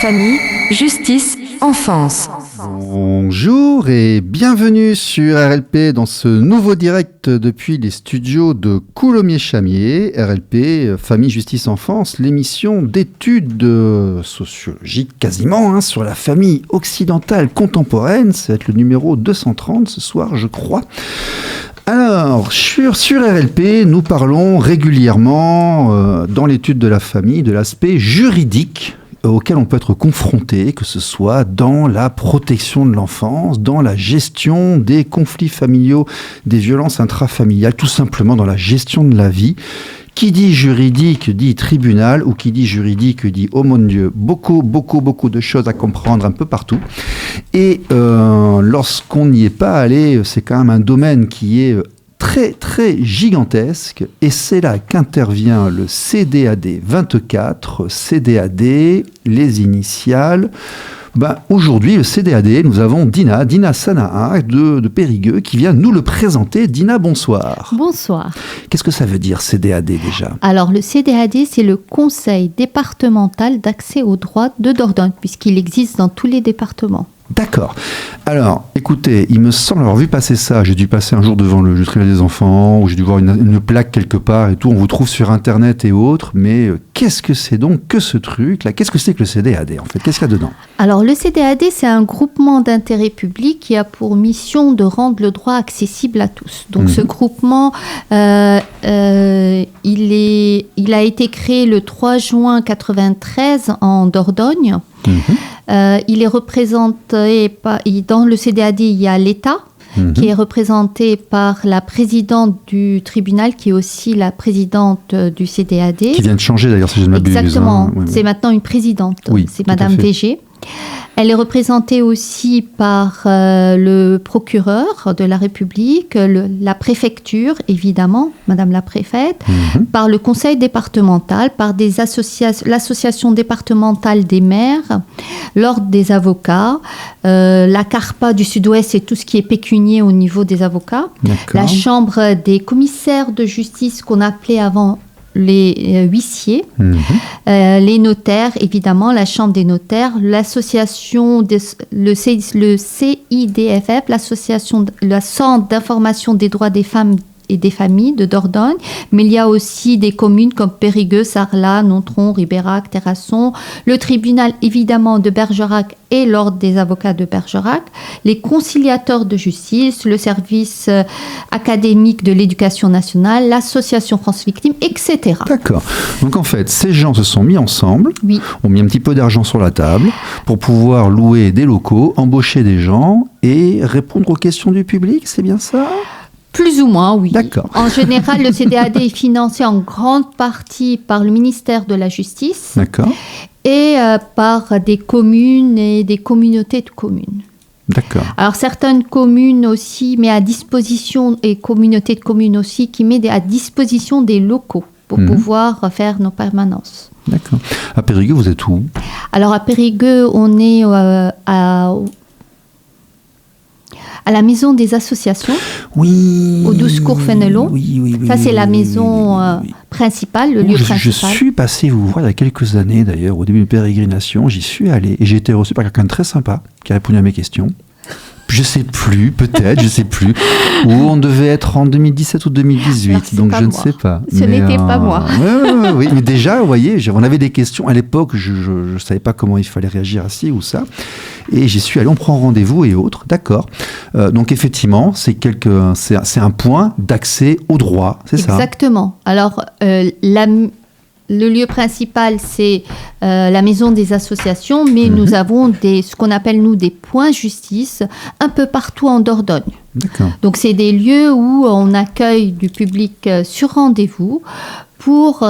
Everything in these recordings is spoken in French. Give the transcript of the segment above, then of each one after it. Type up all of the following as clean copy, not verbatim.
Famille, justice, enfance. Bonjour et bienvenue sur RLP dans ce nouveau direct depuis les studios de Coulommiers-Chamiers. RLP, Famille, Justice, Enfance, l'émission d'études sociologiques quasiment sur la famille occidentale contemporaine. Ça va être le numéro 230 ce soir, je crois. Alors, sur RLP, nous parlons régulièrement dans l'étude de la famille de l'aspect juridique auquel on peut être confronté, que ce soit dans la protection de l'enfance, dans la gestion des conflits familiaux, des violences intrafamiliales, tout simplement dans la gestion de la vie. Qui dit juridique dit tribunal, ou qui dit juridique dit oh mon Dieu, beaucoup de choses à comprendre un peu partout. Et lorsqu'on n'y est pas allé, c'est quand même un domaine qui est très gigantesque, et c'est là qu'intervient le CDAD 24, CDAD, les initiales. Aujourd'hui, le CDAD, nous avons Dina Sanaa de Périgueux qui vient nous le présenter. Dina, bonsoir. Bonsoir. Qu'est-ce que ça veut dire CDAD déjà ? Alors le CDAD, c'est le Conseil départemental d'accès aux droits de Dordogne, puisqu'il existe dans tous les départements. D'accord. Alors, écoutez, il me semble avoir vu passer ça. J'ai dû passer un jour devant le tribunal des enfants, où j'ai dû voir une plaque quelque part et tout. On vous trouve sur Internet et autres. Mais qu'est-ce que c'est donc que ce truc-là ? Qu'est-ce que c'est que le CDAD, en fait ? Qu'est-ce qu'il y a dedans ? Alors, le CDAD, c'est un groupement d'intérêt public qui a pour mission de rendre le droit accessible à tous. Donc, ce groupement, il a été créé le 3 juin 1993 en Dordogne. Il est représenté dans le CDAD, il y a l'État qui est représenté par la présidente du tribunal, qui est aussi la présidente du CDAD. Qui vient de changer d'ailleurs, si je ne m'abuse. Exactement, c'est maintenant une présidente, c'est Madame Végé. Elle est représentée aussi par le procureur de la République, la préfecture, évidemment, Madame la préfète, par le conseil départemental, par l'association départementale des maires, l'ordre des avocats, la CARPA du Sud-Ouest et tout ce qui est pécunier au niveau des avocats, la chambre des commissaires de justice qu'on appelait avant les huissiers, les notaires, évidemment, la chambre des notaires, l'association, le CIDFF, le Centre d'information des droits des femmes et des familles de Dordogne, mais il y a aussi des communes comme Périgueux, Sarlat, Nontron, Ribérac, Terrasson, le tribunal évidemment de Bergerac et l'ordre des avocats de Bergerac, les conciliateurs de justice, le service académique de l'éducation nationale, l'association France Victimes, etc. D'accord. Donc en fait, ces gens se sont mis ensemble, ont mis un petit peu d'argent sur la table pour pouvoir louer des locaux, embaucher des gens et répondre aux questions du public, c'est bien ça ? Plus ou moins, oui. D'accord. En général, le CDAD est financé en grande partie par le ministère de la Justice. D'accord. Et par des communes et des communautés de communes. D'accord. Alors, certaines communes aussi mettent à disposition, et communautés de communes aussi, qui mettent à disposition des locaux pour pouvoir faire nos permanences. D'accord. À Périgueux, vous êtes où ? Alors, à Périgueux, on est à la maison des associations, au 12 cours Fénelon. Ça, c'est la maison principale, le lieu principal. Je suis passé vous voir il y a quelques années, d'ailleurs, au début de pérégrination. J'y suis allé et j'ai été reçu par quelqu'un de très sympa qui a répondu à mes questions. Je sais plus, peut-être, je sais plus. Où on devait être en 2017 ou 2018, donc je ne sais pas. Ce n'était pas moi. Oui, mais déjà, vous voyez, on avait des questions. À l'époque, je ne savais pas comment il fallait réagir à ci ou ça. Et j'y suis allé, on prend rendez-vous et autres, d'accord. Donc effectivement, c'est un point d'accès au droit, c'est ça ? Exactement. Alors, le lieu principal, c'est la maison des associations, mais nous avons ce qu'on appelle, nous, des points justice un peu partout en Dordogne. D'accord. Donc, c'est des lieux où on accueille du public sur rendez-vous pour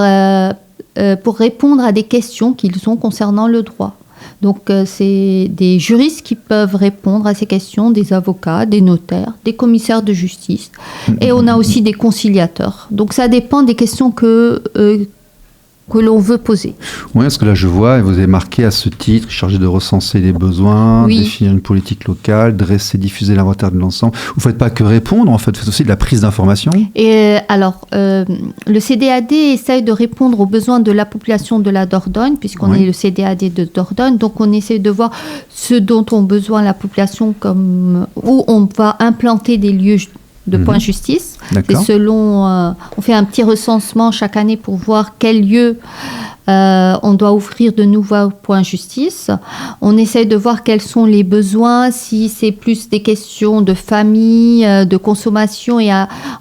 pour répondre à des questions qu'ils ont concernant le droit. Donc, c'est des juristes qui peuvent répondre à ces questions, des avocats, des notaires, des commissaires de justice. Et on a aussi des conciliateurs. Donc, ça dépend des questions que l'on veut poser. Oui, parce que là, je vois, vous avez marqué à ce titre, chargé de recenser les besoins, définir une politique locale, dresser, diffuser l'inventaire de l'ensemble. Vous ne faites pas que répondre, en fait, vous faites aussi de la prise d'information. Et alors, le CDAD essaye de répondre aux besoins de la population de la Dordogne, puisqu'on est le CDAD de Dordogne, donc on essaie de voir ce dont ont besoin la population, comme où on va implanter des lieux de points justice. C'est selon, on fait un petit recensement chaque année pour voir quel lieu on doit ouvrir de nouveaux points justice. On essaie de voir quels sont les besoins, si c'est plus des questions de famille, de consommation, et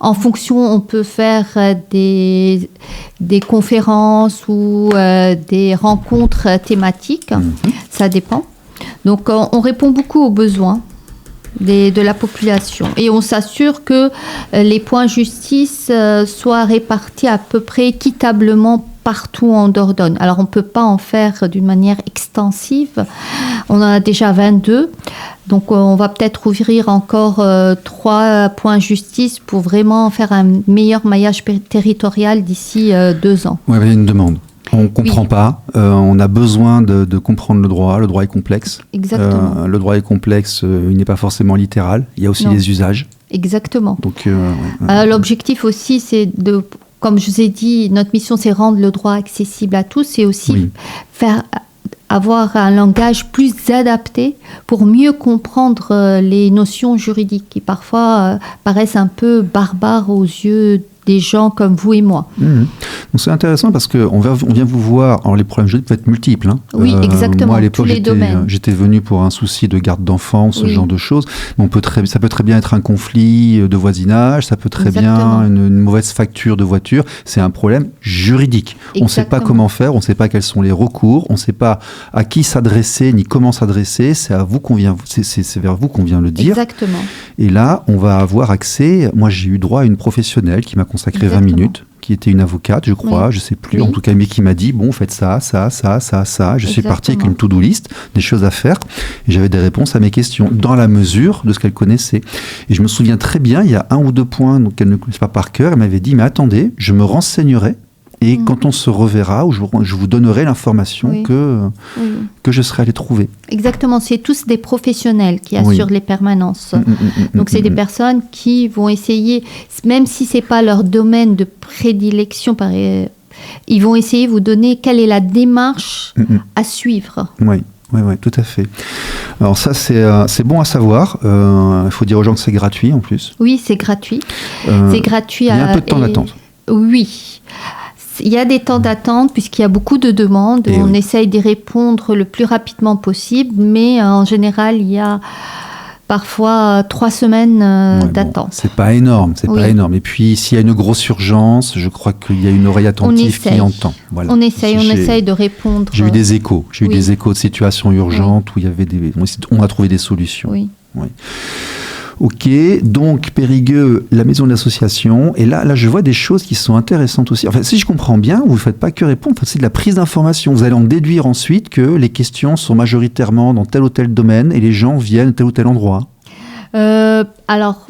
en fonction, on peut faire des conférences ou des rencontres thématiques. Ça dépend. Donc, on répond beaucoup aux besoins de la population. Et on s'assure que les points justice soient répartis à peu près équitablement partout en Dordogne. Alors, on ne peut pas en faire d'une manière extensive. On en a déjà 22. Donc, on va peut-être ouvrir encore 3 points justice pour vraiment faire un meilleur maillage territorial d'ici 2 ans. Oui, il y a une demande. On ne comprend pas, on a besoin de comprendre le droit est complexe. Exactement. Le droit est complexe, il n'est pas forcément littéral, il y a aussi les usages. Exactement. Donc, l'objectif aussi, c'est de, comme je vous ai dit, notre mission, c'est rendre le droit accessible à tous et aussi avoir un langage plus adapté pour mieux comprendre les notions juridiques qui parfois paraissent un peu barbares aux yeux des gens comme vous et moi. Donc c'est intéressant parce qu'on vient vous voir. Alors les problèmes juridiques peuvent être multiples. Oui, exactement. Moi à l'époque, tous les domaines. J'étais venu pour un souci de garde d'enfants, ce genre de choses. Mais ça peut très bien être un conflit de voisinage, ça peut très bien une mauvaise facture de voiture. C'est un problème juridique. On ne sait pas comment faire, on ne sait pas quels sont les recours, on ne sait pas à qui s'adresser ni comment s'adresser. C'est à vous qu'on vient, c'est vers vous qu'on vient le dire. Exactement. Et là, on va avoir accès. Moi, j'ai eu droit à une professionnelle qui m'a consacré 20 minutes, qui était une avocate, je crois, je ne sais plus, en tout cas, mais qui m'a dit, bon, faites ça. Je suis parti avec une to-do list, des choses à faire, et j'avais des réponses à mes questions, dans la mesure de ce qu'elle connaissait. Et je me souviens très bien, il y a 1 ou 2 points qu'elle ne connaissait pas par cœur, elle m'avait dit, mais attendez, je me renseignerai, et quand on se reverra, je vous donnerai l'information que je serai allé trouver. Exactement, c'est tous des professionnels qui assurent les permanences. Donc c'est des personnes qui vont essayer, même si ce n'est pas leur domaine de prédilection, ils vont essayer de vous donner quelle est la démarche à suivre. Oui, tout à fait. Alors ça, c'est bon à savoir. Il faut dire aux gens que c'est gratuit en plus. Oui, c'est gratuit. C'est gratuit. Il y a un peu de temps d'attente. Oui. Il y a des temps d'attente puisqu'il y a beaucoup de demandes. On essaye d'y répondre le plus rapidement possible, mais en général, il y a parfois 3 semaines d'attente. C'est pas énorme, pas énorme. Et puis, s'il y a une grosse urgence, je crois qu'il y a une oreille attentive qui entend. Voilà. On essaye de répondre. J'ai eu des échos. J'ai eu des échos de situations urgentes où il y avait on a trouvé des solutions. Oui. Ok, donc Périgueux, la maison de l'association, et là je vois des choses qui sont intéressantes aussi. Enfin, si je comprends bien, vous ne faites pas que répondre, c'est de la prise d'information. Vous allez en déduire ensuite que les questions sont majoritairement dans tel ou tel domaine et les gens viennent à tel ou tel endroit. Alors,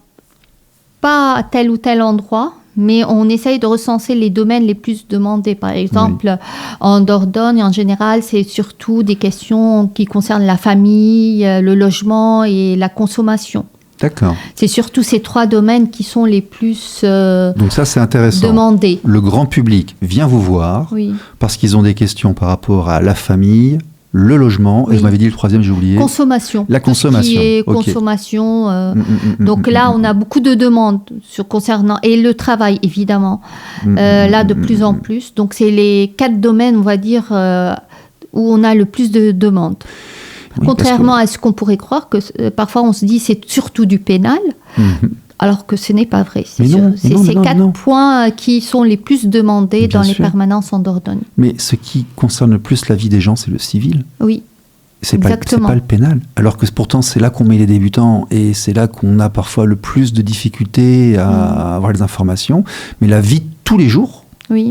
pas à tel ou tel endroit, mais on essaye de recenser les domaines les plus demandés. Par exemple, en Dordogne, en général, c'est surtout des questions qui concernent la famille, le logement et la consommation. D'accord. C'est surtout ces 3 domaines qui sont les plus donc ça, c'est intéressant. Demandés. Le grand public vient vous voir parce qu'ils ont des questions par rapport à la famille, le logement, et vous m'avez dit le 3e, j'ai oublié. Consommation. La consommation. Tout ce qui est consommation. Donc là, on a beaucoup de demandes concernant, et le travail, évidemment, là, de plus en plus. Donc c'est les 4 domaines, on va dire, où on a le plus de demandes. Contrairement à ce qu'on pourrait croire, que parfois on se dit c'est surtout du pénal, alors que ce n'est pas vrai. C'est ces 4 points qui sont les plus demandés dans les permanences en Dordogne. Mais ce qui concerne le plus la vie des gens, c'est le civil. Oui. C'est pas le pénal. Alors que pourtant, c'est là qu'on met les débutants et c'est là qu'on a parfois le plus de difficultés à avoir les informations. Mais la vie de tous les jours,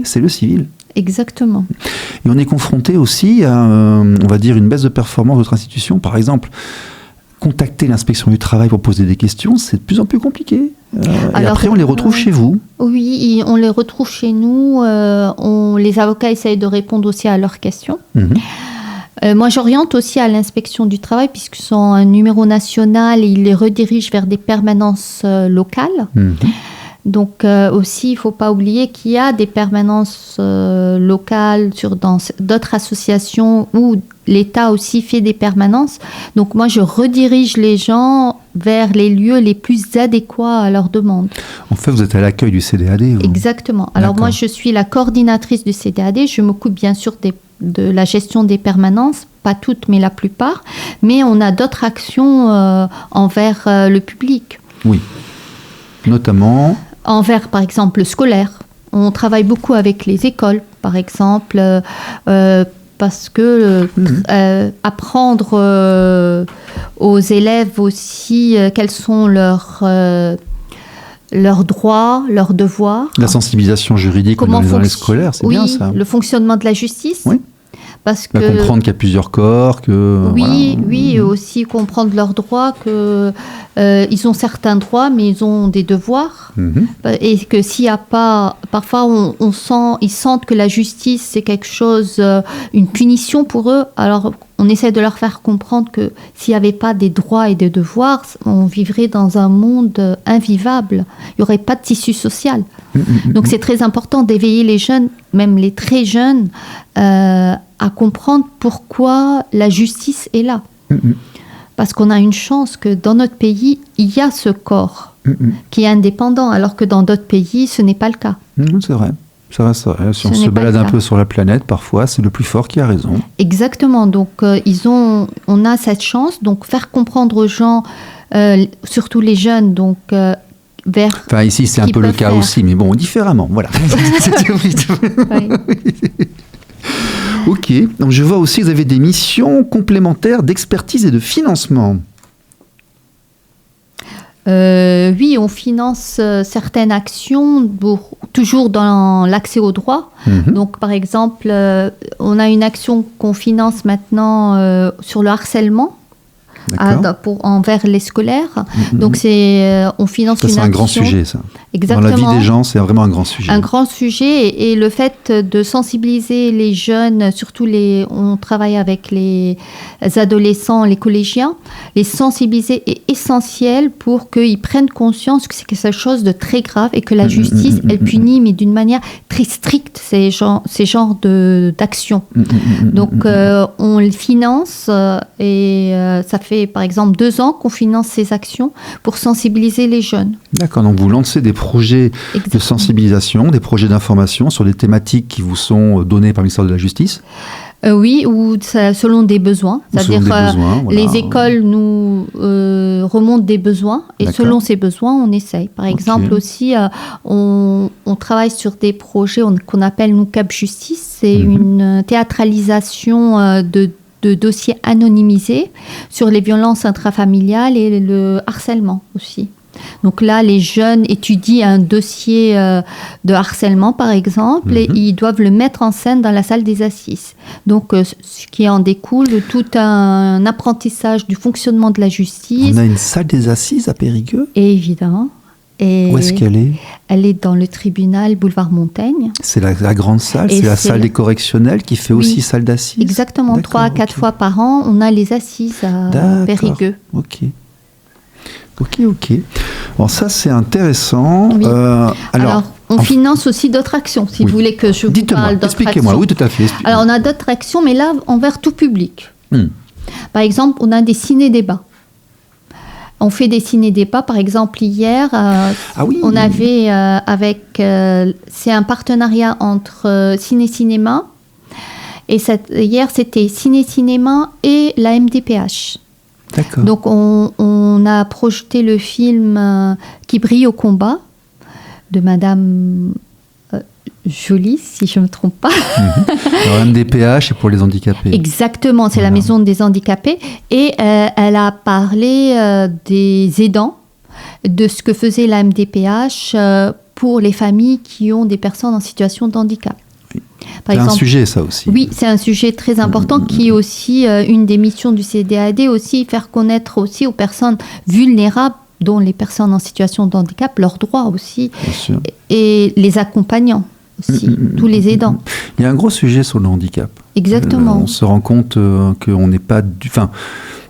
c'est le civil. Exactement. Et on est confronté aussi à, on va dire, une baisse de performance d'autres institutions. Par exemple, contacter l'inspection du travail pour poser des questions, c'est de plus en plus compliqué. Et après, on les retrouve chez vous. Oui, on les retrouve chez nous. Les avocats essayent de répondre aussi à leurs questions. Moi, j'oriente aussi à l'inspection du travail, puisqu'ils sont un numéro national et ils les redirigent vers des permanences locales. Donc aussi, il ne faut pas oublier qu'il y a des permanences locales dans d'autres associations où l'État aussi fait des permanences. Donc moi, je redirige les gens vers les lieux les plus adéquats à leurs demandes. En fait, vous êtes à l'accueil du CDAD. Vous. Exactement. Alors moi, je suis la coordinatrice du CDAD. Je m'occupe bien sûr de la gestion des permanences, pas toutes, mais la plupart. Mais on a d'autres actions envers le public. Oui. Notamment envers, par exemple, le scolaire. On travaille beaucoup avec les écoles, par exemple, parce que apprendre aux élèves aussi quels sont leurs droits, leurs devoirs. La sensibilisation juridique dans les scolaires, c'est bien ça. Le fonctionnement de la justice. Oui. Parce que comprendre qu'il y a plusieurs corps, que et aussi comprendre leurs droits, que ils ont certains droits, mais ils ont des devoirs, et que s'il y a pas, parfois ils sentent que la justice c'est quelque chose, une punition pour eux. Alors on essaie de leur faire comprendre que s'il n'y avait pas des droits et des devoirs, on vivrait dans un monde invivable. Il n'y aurait pas de tissu social. Donc c'est très important d'éveiller les jeunes, même les très jeunes, à comprendre pourquoi la justice est là. Parce qu'on a une chance que dans notre pays, il y a ce corps qui est indépendant, alors que dans d'autres pays, ce n'est pas le cas. C'est vrai. Si on se balade un peu sur la planète, parfois, c'est le plus fort qui a raison. Exactement. Donc, on a cette chance. Donc, faire comprendre aux gens, surtout les jeunes, donc... Enfin, ici, c'est un peu le cas faire. Aussi, mais bon, différemment, voilà. Ok, donc je vois aussi que vous avez des missions complémentaires d'expertise et de financement. Oui, on finance certaines actions toujours dans l'accès au droit. Donc, par exemple, on a une action qu'on finance maintenant sur le harcèlement. Envers les scolaires. Donc, on finance une action. C'est un grand sujet, ça. Exactement. Dans la vie des gens, c'est vraiment un grand sujet. Un grand sujet. Et le fait de sensibiliser les jeunes, surtout on travaille avec les adolescents, les collégiens, les sensibiliser est essentiel pour qu'ils prennent conscience que c'est quelque chose de très grave et que la justice, elle punit, mais d'une manière très stricte, ces genres d'actions. Donc, on les finance et ça fait par exemple 2 ans qu'on finance ces actions pour sensibiliser les jeunes. D'accord, donc vous lancez des projets de sensibilisation, des projets d'information sur des thématiques qui vous sont données par le ministère de la Justice ? Oui, ou selon des besoins. C'est-à-dire les écoles nous remontent des besoins et selon ces besoins, on essaye. Par exemple aussi, on travaille sur des projets qu'on appelle nous Cap Justice. C'est une théâtralisation de dossiers anonymisés sur les violences intrafamiliales et le harcèlement aussi. Donc là, les jeunes étudient un dossier de harcèlement, par exemple, et ils doivent le mettre en scène dans la salle des assises. Donc, ce qui en découle, tout un apprentissage du fonctionnement de la justice. On a une salle des assises à Périgueux ? Et évidemment. Et où est-ce qu'elle est ? Elle est dans le tribunal boulevard Montaigne. C'est la grande salle, c'est la salle des correctionnels qui fait aussi salle d'assises. Exactement, 3 à 4 fois par an, on a les assises à Périgueux. Ok. Bon, ça c'est intéressant. Oui. Alors, on finance aussi d'autres actions, si vous voulez que je vous parle d'autres actions. Expliquez-moi, oui, tout à fait. Alors, on a d'autres actions, mais là, envers tout public. Par exemple, on a des ciné-débats. On fait des ciné-débats. Par exemple, hier, on avait c'est un partenariat entre Ciné-Cinéma. Et hier, c'était Ciné-Cinéma et la MDPH. D'accord. Donc, on a projeté le film Qui brille au combat de Madame Joly, si je ne me trompe pas. Alors, MDPH, c'est pour les handicapés. Exactement, c'est la maison des handicapés. Et elle a parlé des aidants, de ce que faisait la MDPH pour les familles qui ont des personnes en situation de handicap. C'est un sujet, ça aussi. Oui, c'est un sujet très important qui est aussi une des missions du CDAD, aussi faire connaître aussi aux personnes vulnérables, dont les personnes en situation de handicap, leurs droits aussi, et les accompagnants aussi, tous les aidants. Il y a un gros sujet sur le handicap. Exactement. On se rend compte qu'on n'est pas...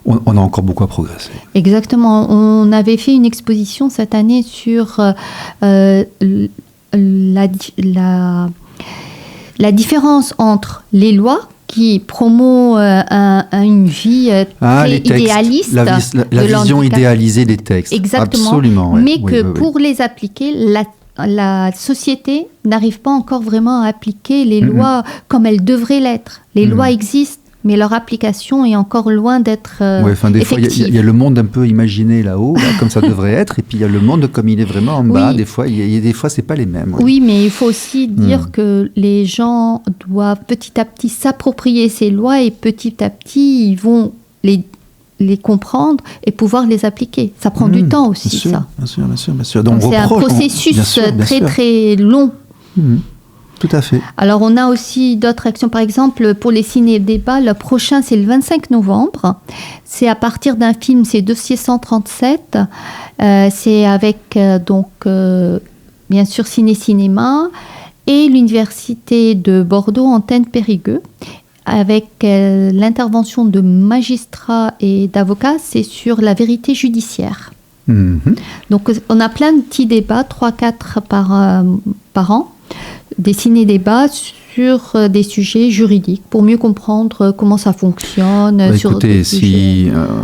on a encore beaucoup à progresser. Exactement. On avait fait une exposition cette année sur la différence entre les lois qui promeuvent une vie très idéaliste. La vision idéalisée des textes. Exactement. Absolument. Mais pour les appliquer, la société n'arrive pas encore vraiment à appliquer les lois comme elles devraient l'être. Les lois existent, mais leur application est encore loin d'être effective. Il y a le monde un peu imaginé là-haut, comme ça devrait être, et puis il y a le monde comme il est vraiment en bas. Des fois, c'est pas les mêmes. Oui, mais il faut aussi dire que les gens doivent petit à petit s'approprier ces lois et petit à petit, ils vont les comprendre et pouvoir les appliquer. Ça prend du temps aussi, ça. Bien sûr. Donc c'est un processus très, très long. Tout à fait. Alors, on a aussi d'autres actions. Par exemple, pour les ciné-débats, le prochain, c'est le 25 novembre. C'est à partir d'un film, c'est Dossier 137. C'est avec, bien sûr, Ciné-Cinéma et l'Université de Bordeaux, Antenne Périgueux, avec l'intervention de magistrats et d'avocats. C'est sur la vérité judiciaire. Donc, on a plein de petits débats, 3-4 par an. Des ciné-débats sur des sujets juridiques pour mieux comprendre comment ça fonctionne. Écoutez,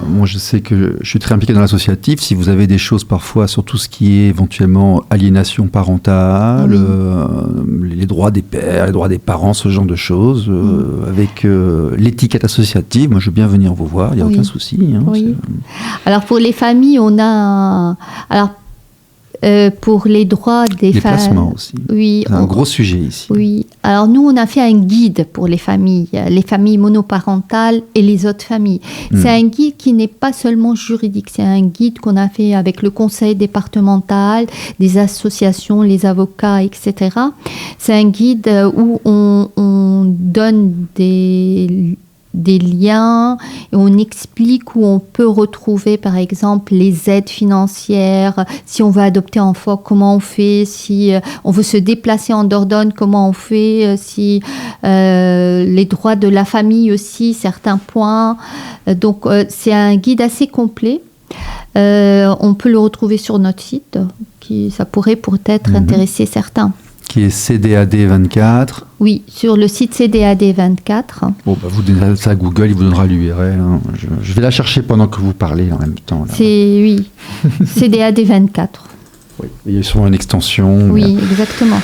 moi je sais que je suis très impliqué dans l'associatif. Si vous avez des choses parfois sur tout ce qui est éventuellement aliénation parentale, les droits des pères, les droits des parents, ce genre de choses, avec l'étiquette associative, moi je veux bien venir vous voir, il n'y a aucun souci. Alors pour les familles, on a... pour les droits des femmes. Les placements aussi. Oui. C'est un gros sujet ici. Oui. Alors nous, on a fait un guide pour les familles monoparentales et les autres familles. C'est un guide qui n'est pas seulement juridique. C'est un guide qu'on a fait avec le conseil départemental, des associations, les avocats, etc. C'est un guide où on donne des liens et on explique où on peut retrouver par exemple les aides financières, si on veut adopter un enfant, comment on fait, si on veut se déplacer en Dordogne, comment on fait, si les droits de la famille aussi, certains points. Donc c'est un guide assez complet. On peut le retrouver sur notre site, ça pourrait peut-être intéresser certains. Qui est CDAD24. Oui, sur le site CDAD24. Bon, vous donnez ça à Google, il vous donnera l'URL. Je vais la chercher pendant que vous parlez en même temps. Là. CDAD24. Oui, il y a sûrement une extension. Oui, exactement.